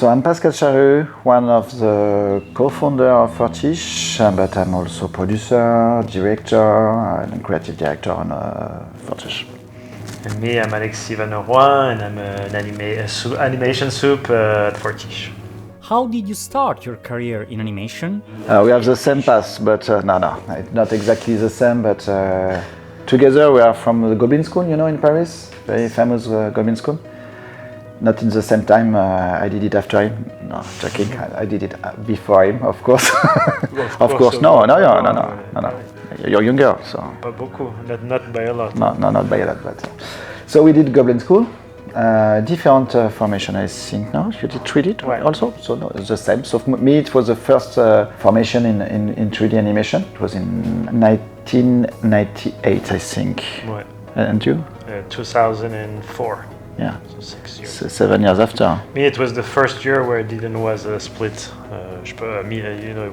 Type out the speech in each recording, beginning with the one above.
So I'm Pascal Charrue, one of the co-founder of Fortiche, but I'm also producer, director, and creative director on Fortiche. And me, I'm Alexis Wanneroy, and I'm an animation soup at Fortiche. How did you start your career in animation? We have the same path, but no, it's not exactly the same, but together we are from the Goblin School, you know, in Paris, very famous Goblin School. Not in the same time, I did it after him. No, joking, I did it before him, of course. Of course, no. You're younger, so. Pas beaucoup, not by a lot. No, not by a lot, but. So we did Goblin School, different formation, I think. No, you did 3D right. Also, so no, it's the same. So for me, it was the first formation in 3D animation. It was in 1998, I think. Right. And you? 2004. Yeah, so 6 years. 7 years after. Me, it was the first year where it didn't was a split. It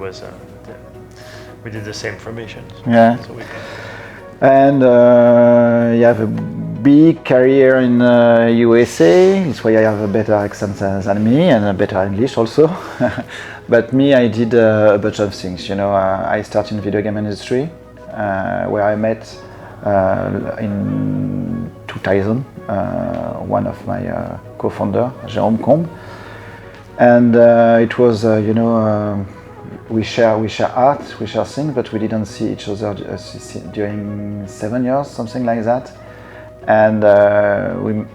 was. We did the same formation. Yeah. So and you have a big career in USA. It's why I have a better accent than me and a better English also. But me, I did a bunch of things. You know, I started in the video game industry, where I met in 2000. One of my co-founder, Jérôme Combe, and it was we share art, we share things, but we didn't see each other during 7 years, something like that, and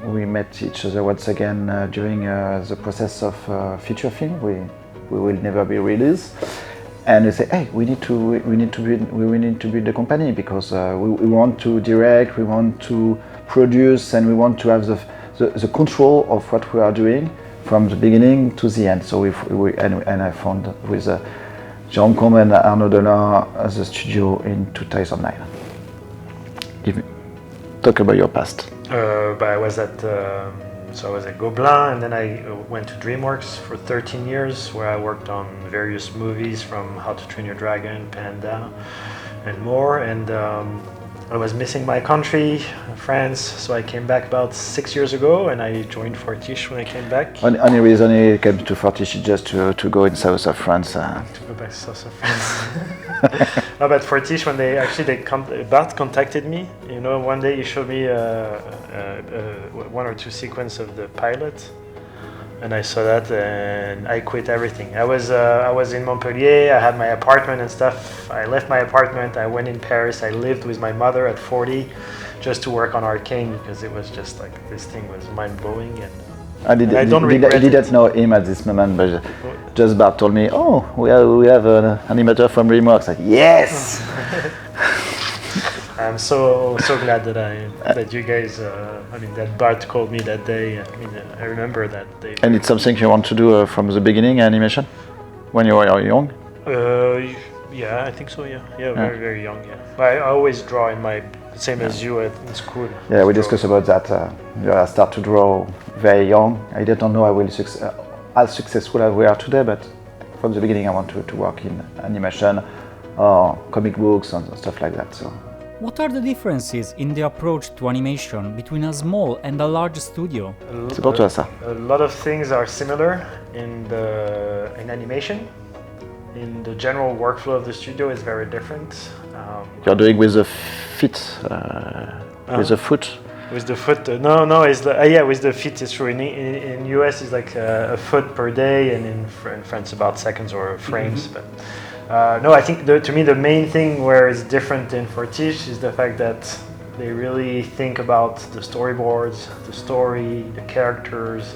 we met each other once again during the process of feature film. We will never be released. And we say, hey, we need to build the company because we want to direct, we want to produce, and we want to have the control of what we are doing from the beginning to the end. So I found with Jérôme Combe and Arnaud the studio in 2009. Talk about your past. But I was at. So I was at Gobelin, and then I went to DreamWorks for 13 years, where I worked on various movies from How to Train Your Dragon, Panda, and more. And I was missing my country, France, so I came back about 6 years ago, and I joined Fortiche when I came back. Only reason you came to Fortiche is just to go in south of France. To go back to south of France. No, but Fortiche, when Bart contacted me, you know, one day he showed me one or two sequences of the pilot, and I saw that, and I quit everything. I was in Montpellier. I had my apartment and stuff. I left my apartment. I went in Paris. I lived with my mother at 40, just to work on Arcane, because it was just like this thing was mind blowing. And I didn't know him at this moment, but just Bart told me, "Oh, we have an animator from DreamWorks." Like, yes. I'm so glad that you guys. That Bart called me that day. I remember that day. And it's something you want to do from the beginning, animation, when you were young. Yeah, I think so. Yeah, very very young. Yeah, but I always draw in my same as you in school. Yeah, we discussed about that. I start to draw very young. I didn't know I will as successful as we are today, but from the beginning I want to work in animation or comic books and stuff like that. So. What are the differences in the approach to animation between a small and a large studio? C'est pour toi ça. A lot of things are similar in animation. In the general workflow of the studio is very different. You're doing with the feet, with the foot. With the foot, with the feet is true. In US it's like a foot per day, and in France about seconds or frames. Mm-hmm. But I think to me the main thing where it's different in Fortiche is the fact that they really think about the storyboards, the story, the characters.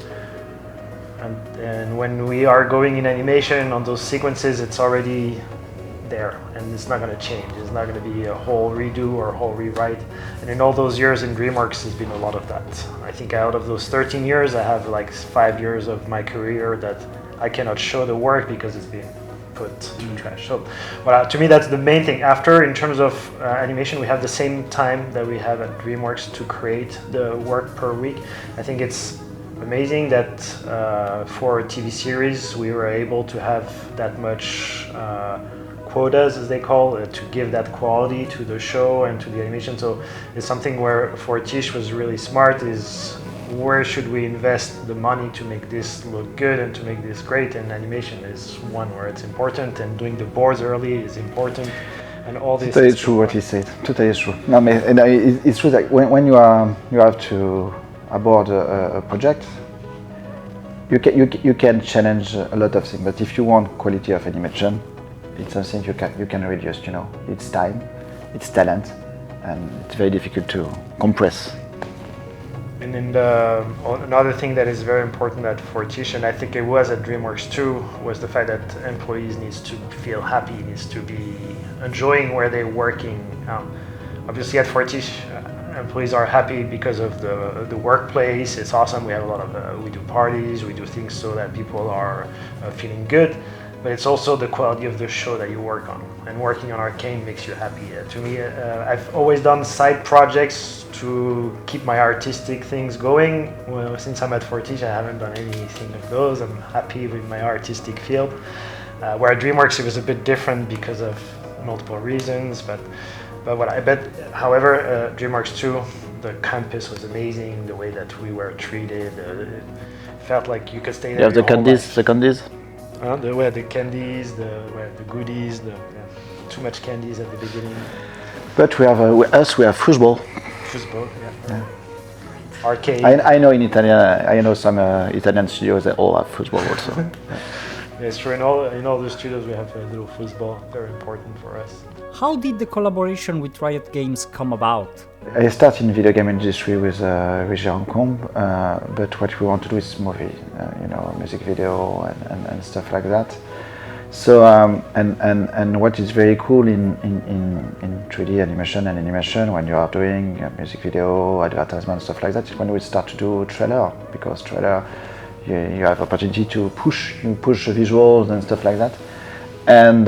And when we are going in animation on those sequences, it's already there, and it's not going to change. It's not going to be a whole redo or a whole rewrite. And in all those years in DreamWorks, there's been a lot of that. I think out of those 13 years, I have like 5 years of my career that I cannot show the work because it's been put in trash. So, to me, that's the main thing. After, in terms of animation, we have the same time that we have at DreamWorks to create the work per week. I think it's amazing that for a TV series, we were able to have that much quotas, as they call it, to give that quality to the show and to the animation. So it's something where Fortiche was really smart, is where should we invest the money to make this look good and to make this great, and animation is one where it's important, and doing the boards early is important, and all this. Totally true what he said. Totally true. No, and it's true that when you have to abort a project, you can challenge a lot of things, but if you want quality of animation, it's something you can reduce. You know, it's time, it's talent, and it's very difficult to compress. And then another thing that is very important at Fortiche, and I think it was at DreamWorks too, was the fact that employees needs to feel happy, needs to be enjoying where they're working. Obviously at Fortiche, employees are happy because of the workplace. It's awesome. We have a lot of we do parties, we do things so that people are feeling good. But it's also the quality of the show that you work on. And working on Arcane makes you happy. To me, I've always done side projects to keep my artistic things going. Well, since I'm at Fortiche, I haven't done anything of those. I'm happy with my artistic field. Where at DreamWorks, it was a bit different because of multiple reasons. But however, DreamWorks 2, the campus was amazing. The way that we were treated, it felt like you could stay there. You have the candies. The candies. The candies, the goodies, too much candies at the beginning. But we have we have football. Football, yeah. Arcade. I know in Italian. I know some Italian studios that all have football also. Yeah, it's true. In all the studios we have a little football. Very important for us. How did the collaboration with Riot Games come about? I started in video game industry with Hong Kong, but what we want to do is movie, music video and stuff like that. So and what is very cool in 3D animation when you are doing music video, advertisement, stuff like that, is when we start to do trailer, because trailer you have opportunity to push visuals and stuff like that. And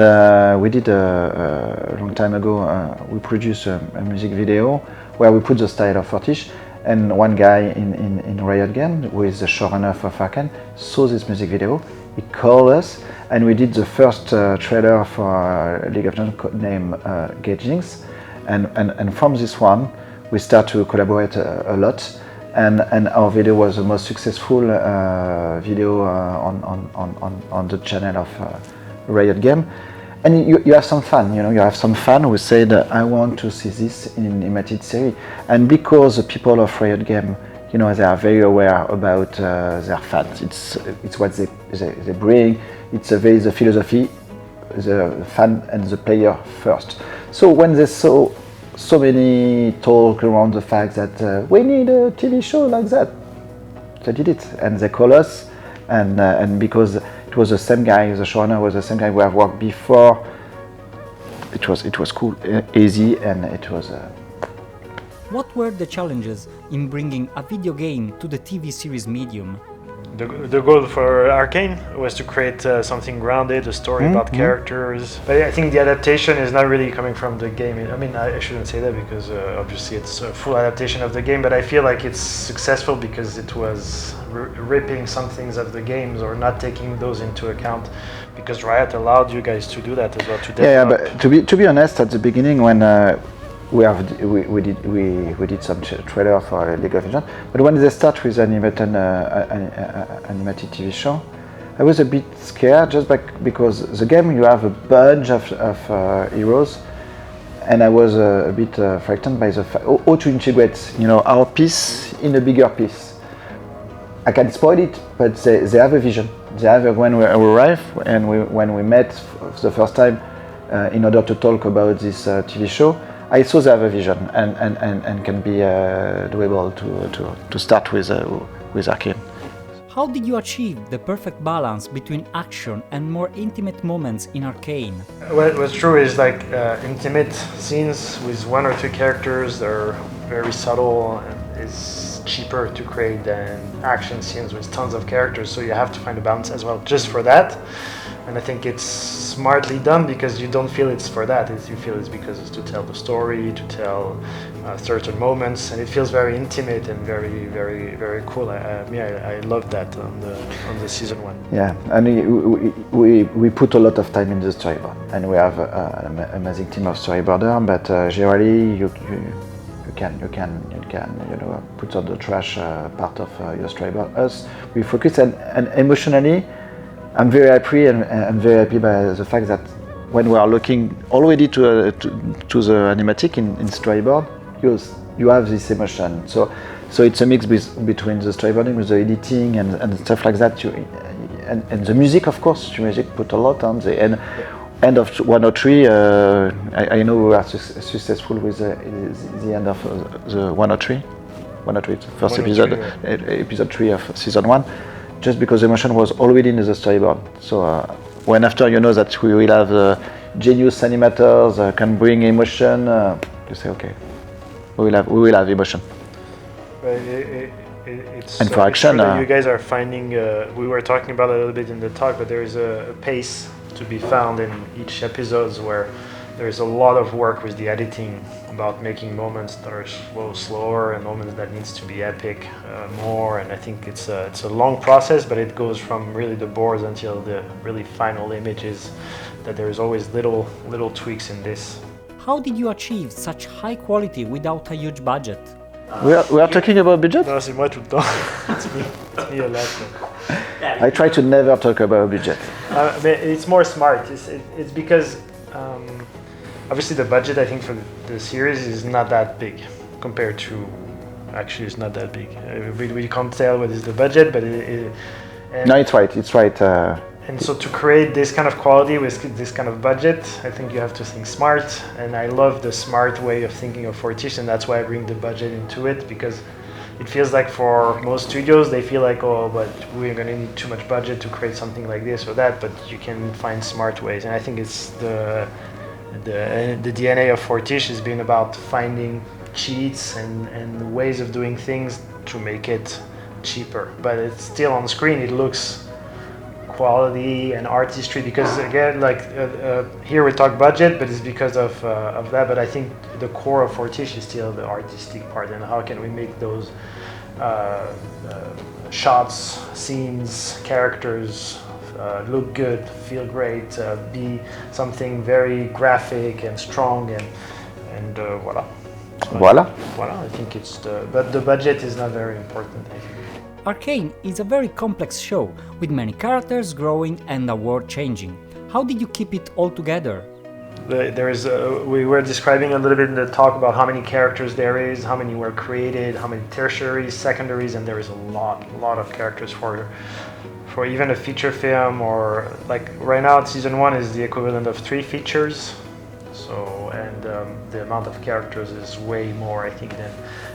we did a long time ago, we produced a music video where we put the style of Fortiche, and one guy in Riot Games, who is the showrunner for Arcane, saw this music video. He called us, and we did the first trailer for League of Legends named Gagings, and from this one we start to collaborate a lot, and our video was the most successful video on the channel of Riot Game. And you have some fun, you have some fun who said, I want to see this in an animated series. And because the people of Riot Game, they are very aware about their fans. It's what they bring. It's the philosophy, the fan and the player first. So when they saw so many talk around the fact that we need a TV show like that, they did it, and they call us, and because it was the same guy, the showrunner was the same guy we have worked before. It was cool, easy, and it was. What were the challenges in bringing a video game to the TV series medium? The goal for Arcane was to create something grounded, a story about characters. But I think the adaptation is not really coming from the game. I mean, I shouldn't say that because obviously it's a full adaptation of the game, but I feel like it's successful because it was ripping some things of the games or not taking those into account, because Riot allowed you guys to do that as well, to develop. Yeah, but to be honest, at the beginning when we did some trailer for League of Legends, but when they start with animated TV show, I was a bit scared just because the game you have a bunch of heroes, and I was a bit frightened by the fact how to integrate our piece in a bigger piece. I can spoil it, but they have a vision. They have when we arrived and when we met the first time in order to talk about this TV show. I saw they have a vision and can be doable to start with Arcane. How did you achieve the perfect balance between action and more intimate moments in Arcane? What's true is like intimate scenes with one or two characters. They're very subtle and it's cheaper to create than action scenes with tons of characters. So you have to find a balance as well, just for that. And I think it's smartly done because you don't feel it's for that. You feel it's because it's to tell the story, to tell certain moments, and it feels very intimate and very, very, very cool. I loved that on the season 1. Yeah, and we put a lot of time in the storyboard, and we have an amazing team of storyboarder. But generally, you put on the trash part of your storyboard. Us, we focus, and emotionally, I'm very happy and very happy by the fact that when we are looking already to the animatic in storyboard, you have this emotion. So it's a mix between the storyboarding with the editing and stuff like that. And the music, of course, the music put a lot on the end of 103. I know we are successful with the end of the 103. 103, the first episode, episode 3 of season 1, just because the emotion was already in the storyboard. So when after you know that we will have genius animators can bring emotion, you say okay, we will have emotion. It's, and for action, you guys are finding. We were talking about it a little bit in the talk, but there is a pace to be found in each episode where there is a lot of work with the editing about making moments that are slower and moments that needs to be epic more. And I think it's a long process, but it goes from really the boards until the really final images. That there is always little tweaks in this. How did you achieve such high quality without a huge budget? We are talking about budget? Non, c'est moi tout le temps. It's me a lot. I try to never talk about budget. But it's more smart. It's because obviously the budget I think for the series is not that big compared to. Actually, it's not that big. We can't tell what is the budget, but no, it's right. It's right. And so to create this kind of quality with this kind of budget, I think you have to think smart. And I love the smart way of thinking of Fortiche, and that's why I bring the budget into it, because it feels like for most studios, they feel like, oh, but we're going to need too much budget to create something like this or that, but you can find smart ways. And I think it's the DNA of Fortiche has been about finding cheats and ways of doing things to make it cheaper. But it's still on screen, it looks quality and artistry, because again, like here we talk budget, but it's because of that. But I think the core of Fortiche is still the artistic part, and how can we make those shots, scenes, characters look good, feel great, be something very graphic and strong, and voila. Voila. I think but the budget is not very important, I think. Arcane is a very complex show, with many characters growing and a world changing. How did you keep it all together? We were describing a little bit in the talk about how many characters there is, how many were created, how many tertiaries, secondaries, and there is a lot of characters for even a feature film, or like right now season 1 is the equivalent of 3 features. So, and the amount of characters is way more, I think, than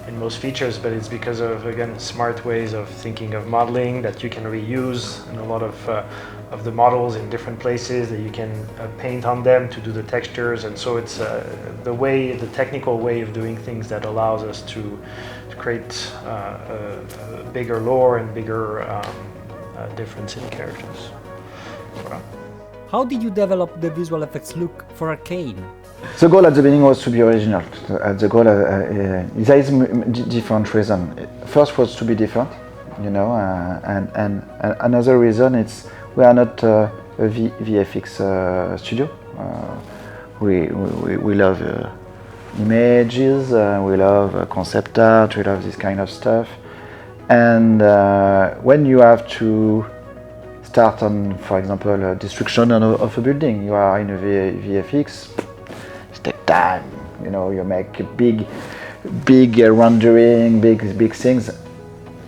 in most features, but it's because of, again, smart ways of thinking of modeling that you can reuse, and a lot of the models in different places that you can paint on them to do the textures. And so it's the technical way of doing things that allows us to create a bigger lore and bigger difference in characters. Voilà. How did you develop the visual effects look for Arcane? The goal at the beginning was to be original. The goal, there is different reason. First was to be different, and another reason it's we are not a VFX studio. We love images, we love concept art, we love this kind of stuff. And when you have to start on, for example, destruction of a building, you are in a VFX. Take time, you make big rendering, big things.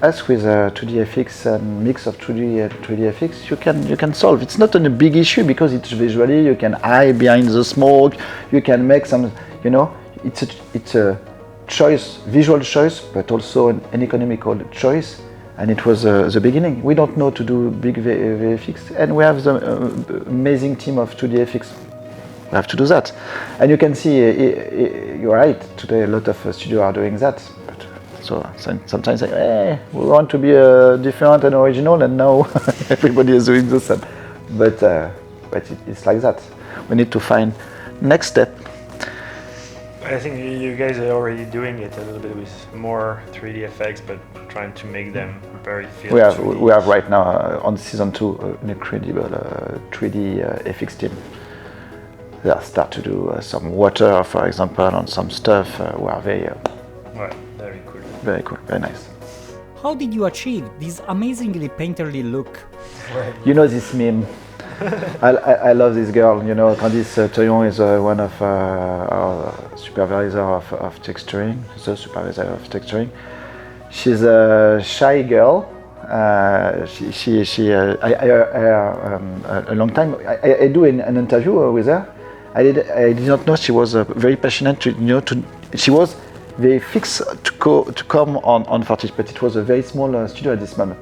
As with 2D FX and mix of 2D and 3D FX, you can solve. It's not a big issue because it's visually you can hide behind the smoke. You can make some, it's a choice, visual choice, but also an economical choice. And it was the beginning. We don't know to do big VFX, and we have the amazing team of 2D FX. We have to do that, and you can see you're right. Today, a lot of studios are doing that. But so sometimes we want to be different and original, and now everybody is doing the same. But it's like that. We need to find next step. I think you guys are already doing it a little bit with more 3D effects, but trying to make them very feel. We have right now on season 2 an incredible 3D FX team. They start to do some water, for example, on some stuff. We are Right, very cool. Very cool, very nice. How did you achieve this amazingly painterly look? Right. You know this meme. I love this girl. You know, Candice Toyon is one of our supervisor of texturing, the supervisor of texturing. She's a shy girl. A long time. I do an interview with her. I did not know she was very passionate. She was very fixed to come on Fortiche, but it was a very small studio at this moment.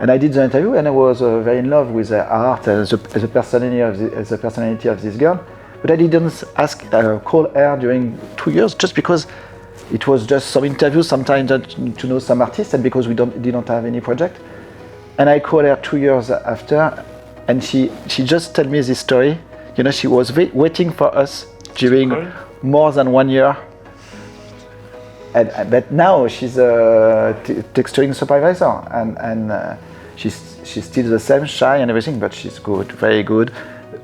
And I did the interview, and I was very in love with her art and the personality of this girl. But I didn't call her during 2 years, just because it was just some interviews, sometimes to know some artists, and because we didn't have any project. And I called her 2 years after, and she just told me this story. You know, she was waiting for us during more than 1 year. But now she's a texturing supervisor, and she's still the same, shy and everything, but she's good, very good.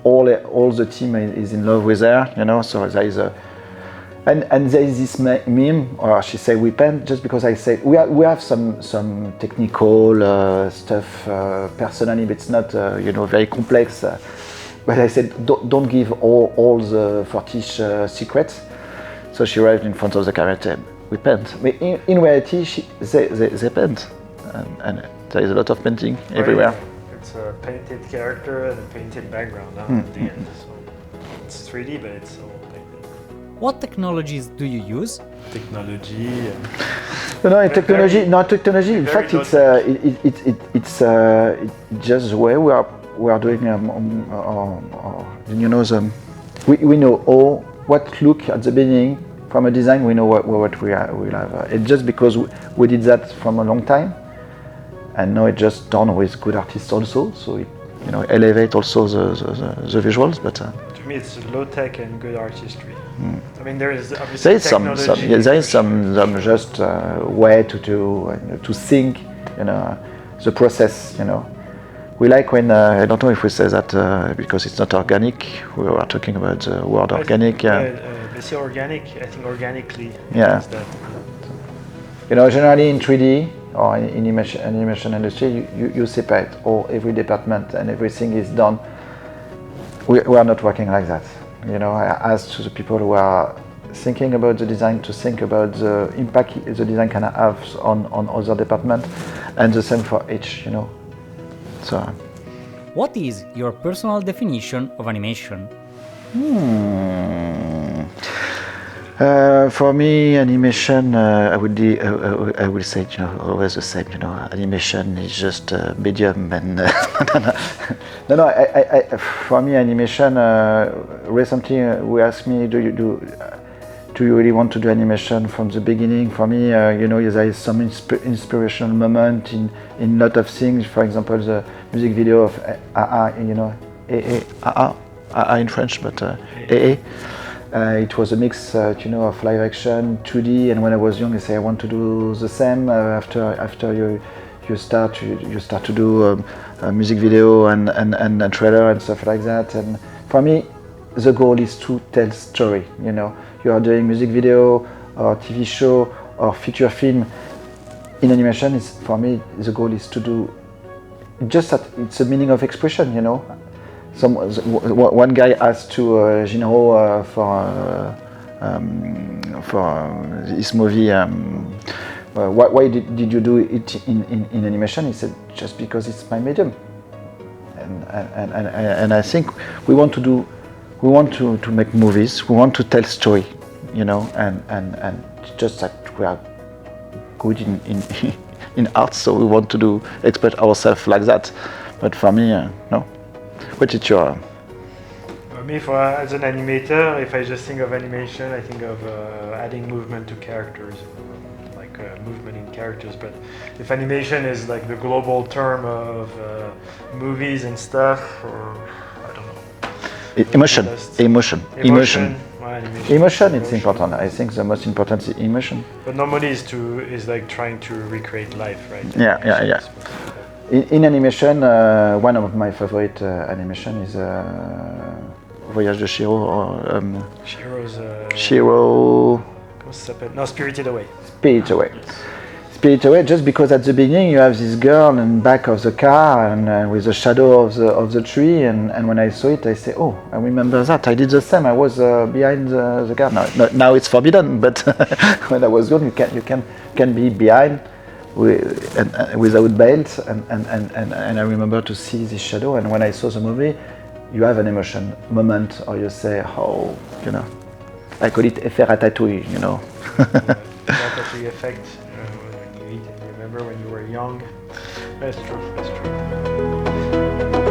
All the team is in love with her, you know. So there is and there is this meme, or she say we paint just because I say we have some technical stuff personally, but it's not very complex. But I said don't give all the Fortiche secrets. So she arrived in front of the camera. We paint. But in reality, they paint, and there is a lot of painting everywhere. It's a painted character and a painted background at the end. So it's 3D, but it's all painted. What technologies do you use? Technology. Technology. In fact, it's just the way we are doing. We know what look at the beginning. From a design, we know what we will have. It's just because we did that from a long time, and now it's just done with good artists also. So it elevate also the visuals. But to me, it's low tech and good artistry. I mean, there is obviously technology. There is some just way to think, the process. We like when I don't know if we say that because it's not organic. We are talking about the word organic. They say organic. I think organically. Yeah. Is that. Generally in 3D or in animation industry, you separate every department and everything is done. We are not working like that. I ask to the people who are thinking about the design to think about the impact the design can have on other departments, and the same for each. So. What is your personal definition of animation? For me, animation, I will say, always the same. Animation is just a medium, and for me, animation. Recently, we asked me, do you really want to do animation from the beginning? For me, there is some inspirational moment in a lot of things. For example, the music video of AA in French, but AA. It was a mix, of live action, 2D, and when I was young, I say I want to do the same. After you start to do a music video and a trailer and stuff like that. And for me, the goal is to tell story. You are doing music video or TV show or feature film. In animation, for me, the goal is to do just that. It's a meaning of expression. One guy asked to Jinro for this movie, why did you do it in animation? He said, just because it's my medium, and I think we want to make movies. We want to tell story, and just that we are good in art, so we want to express ourselves like that. But for me, no. What is your? For me, as an animator, if I just think of animation, I think of adding movement to characters, like movement in characters. But if animation is like the global term of movies and stuff, or I don't know. Emotion. Well, emotion is important. I think the most important is emotion. But normally is like trying to recreate life, right? Yeah. In animation, one of my favorite animation is Voyage de Charrue. Charrue's. Charrue. No, Spirited Away. Spirit Away. Spirit Away, just because at the beginning you have this girl in back of the car and with the shadow of the tree, and when I saw it, I say, oh, I remember that. I did the same. I was behind the car. Now it's forbidden, but when I was young, you can be behind without belt, and I remember to see this shadow. And when I saw the movie, you have an emotion moment, or you say, oh, you know, I call it effet ratatouille, you know. Ratatouille effect. When you eat and you remember when you were young. That's true. That's true.